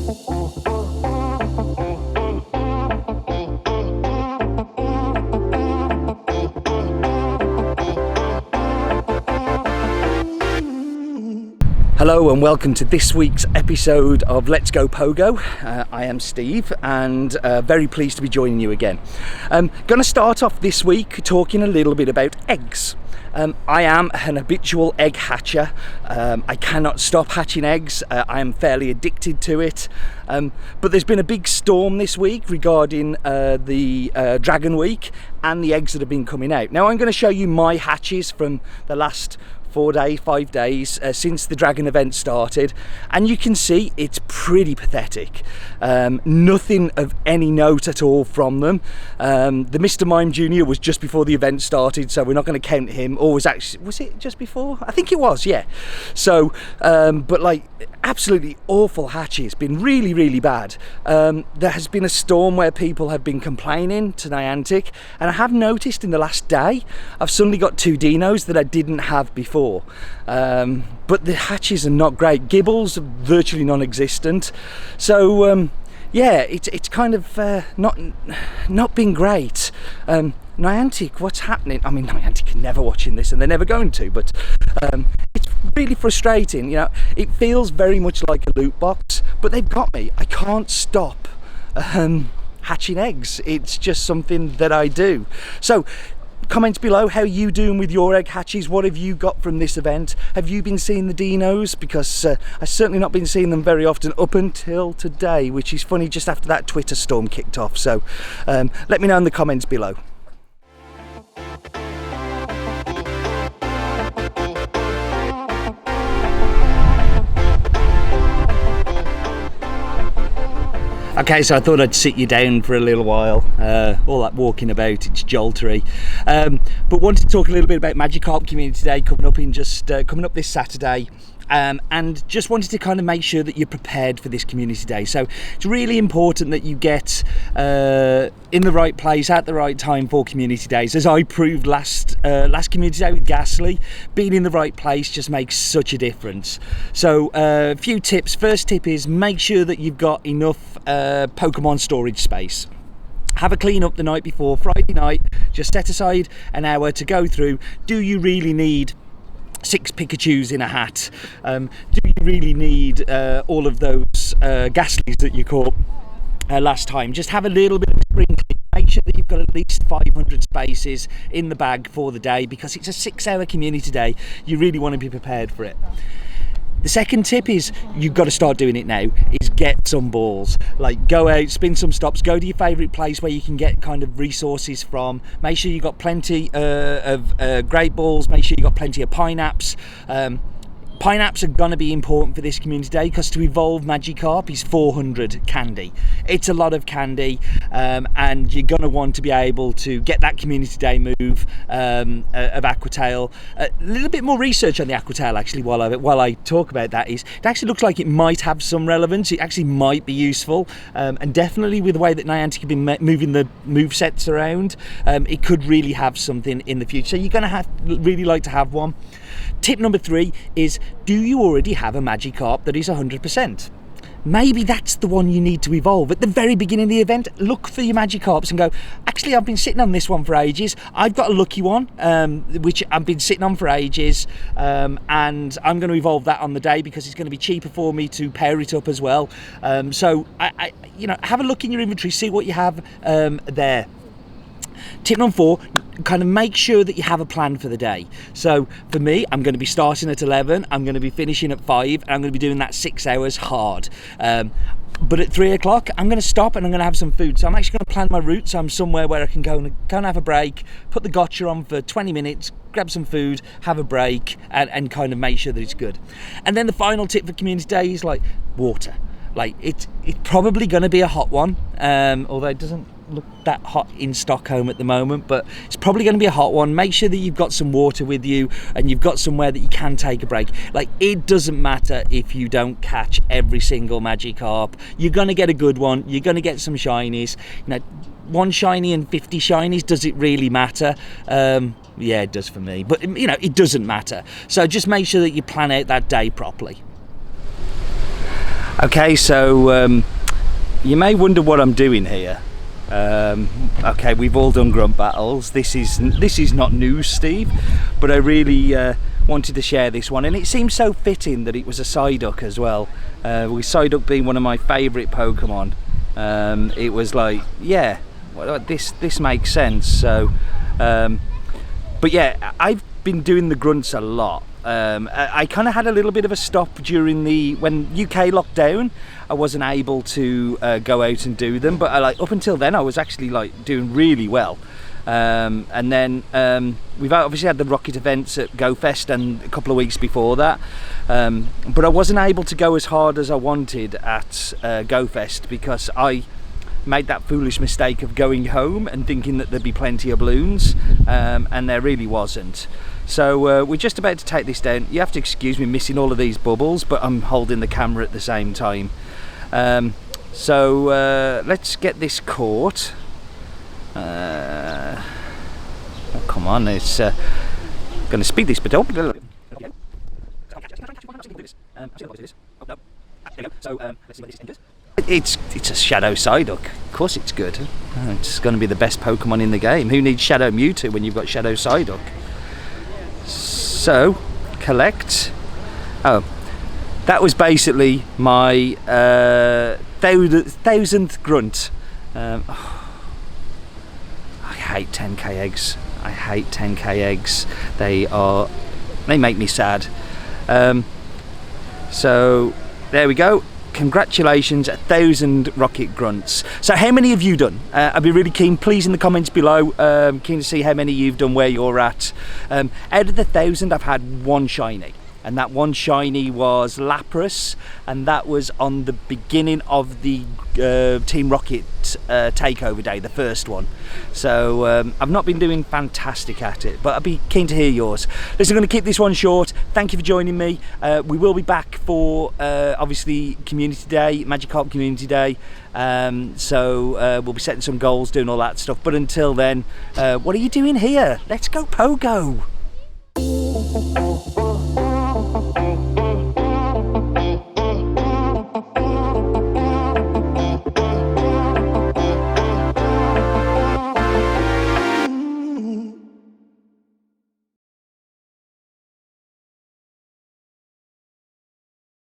Hello and welcome to this week's episode of Let's Go Pogo. I am Steve and very pleased to be joining you again. I'm going to start off this week talking a little bit about eggs. I am an habitual egg hatcher. I cannot stop hatching eggs. I am fairly addicted to it. But there's been a big storm this week regarding the Dragon Week and the eggs that have been coming out. Now I'm going to show you my hatches from the last 5 days since the Dragon event started, and you can see it's pretty pathetic. Nothing of any note at all from them. The Mr. Mime Jr. was just before the event started, so we're not going to count him. Or was it just before? I think it was, yeah. So, but like absolutely awful hatches, been really bad. There has been a storm where people have been complaining to Niantic, and I have noticed in the last day I've suddenly got 2 Deinos that I didn't have before. But the hatches are not great. Gibbles are virtually non-existent. So yeah, it's kind of not been great. Niantic, what's happening? I mean, Niantic are never watching this, and they're never going to. But it's really frustrating. You know, it feels very much like a loot box, but they've got me. I can't stop hatching eggs. It's just something that I do. So, comments below, how you doing with your egg hatches? What have you got from this event? Have you been seeing the Deinos? Because I've certainly not been seeing them very often up until today, which is funny, just after that Twitter storm kicked off. So let me know in the comments below. Okay, so I thought I'd sit you down for a little while. All that walking about, it's joltery. But wanted to talk a little bit about Magikarp Community Day coming up this Saturday. And just wanted to kind of make sure that you're prepared for this community day. So it's really important that you get in the right place at the right time for community days. As I proved last community day with Ghastly, being in the right place just makes such a difference. So a few tips. First tip is make sure that you've got enough Pokemon storage space. Have a clean up the night before, Friday night. Just set aside an hour to go through. Do you really need 6 Pikachus in a hat? Do you really need all of those Ghastlies that you caught last time? Just have a little bit of sprinkling. Make sure that you've got at least 500 spaces in the bag for the day, because it's a 6-hour community day. You really want to be prepared for it. The second tip is, you've got to start doing it now, is get some balls. Like, go out, spin some stops, go to your favourite place where you can get kind of resources from. Make sure you've got plenty of great balls, make sure you've got plenty of Pineapps. Pineapps are going to be important for this community day, because to evolve Magikarp is 400 candy. It's a lot of candy, and you're going to want to be able to get that community day move of Aquatail. A little bit more research on the Aquatail actually while I talk about that is, it actually looks like it might have some relevance. It actually might be useful, and definitely with the way that Niantic have been moving the movesets around, it could really have something in the future. So you're going to really like to have one. Tip number 3 is, do you already have a Magikarp that is 100%? Maybe that's the one you need to evolve. At the very beginning of the event, look for your Magikarps and go, actually, I've been sitting on this one for ages. I've got a lucky one, which I've been sitting on for ages, and I'm going to evolve that on the day because it's going to be cheaper for me to pair it up as well. So, have a look in your inventory, see what you have there. Tip number 4, kind of make sure that you have a plan for the day. So for me, I'm going to be starting at 11, I'm going to be finishing at 5, and I'm going to be doing that 6 hours hard. But at 3 o'clock, I'm going to stop and I'm going to have some food. So I'm actually going to plan my route, so I'm somewhere where I can go and have a break, put the gotcha on for 20 minutes, grab some food, have a break, and kind of make sure that it's good. And then the final tip for community day is like water. Like it's probably going to be a hot one, although it doesn't look that hot in Stockholm at the moment, but it's probably going to be a hot one. Make sure that you've got some water with you and you've got somewhere that you can take a break. Like, it doesn't matter if you don't catch every single Magikarp. You're going to get a good one, you're going to get some shinies. You know, 1 shiny and 50 shinies, does it really matter? Yeah, it does for me, but you know, it doesn't matter. So just make sure that you plan out that day properly. Okay, so you may wonder what I'm doing here. Okay, we've all done grunt battles. This is not news, Steve, but I really wanted to share this one, and it seems so fitting that it was a Psyduck as well. With Psyduck being one of my favourite Pokemon, it was like, yeah, well, this makes sense. So, but yeah, I've been doing the grunts a lot. I kind of had a little bit of a stop during when UK locked down. I wasn't able to go out and do them, but up until then I was actually like doing really well. And then we've obviously had the rocket events at GoFest and a couple of weeks before that, but I wasn't able to go as hard as I wanted at GoFest because I made that foolish mistake of going home and thinking that there'd be plenty of balloons, and there really wasn't. So we're just about to take this down. You have to excuse me missing all of these bubbles, but I'm holding the camera at the same time. So let's get this caught. Oh, come on, it's going to speed this bit up. It's a Shadow Psyduck. Of course it's good. It's going to be the best Pokemon in the game. Who needs Shadow Mewtwo when you've got Shadow Psyduck? So, collect. Oh, that was basically my 1000th grunt. I hate 10k eggs. I hate 10k eggs. They make me sad. So there we go. Congratulations, 1000 rocket grunts. So how many have you done? I'd be really keen, please, in the comments below. Keen to see how many you've done, where you're at. Out of the 1000, I've had one shiny, and that one shiny was Lapras, and that was on the beginning of the Team Rocket takeover day, the first one. So I've not been doing fantastic at it, but I'd be keen to hear yours. Listen, I'm going to keep this one short. Thank you for joining me. We will be back for obviously Community Day, Magikarp Community Day. So we'll be setting some goals, doing all that stuff. But until then, what are you doing here? Let's go Pogo!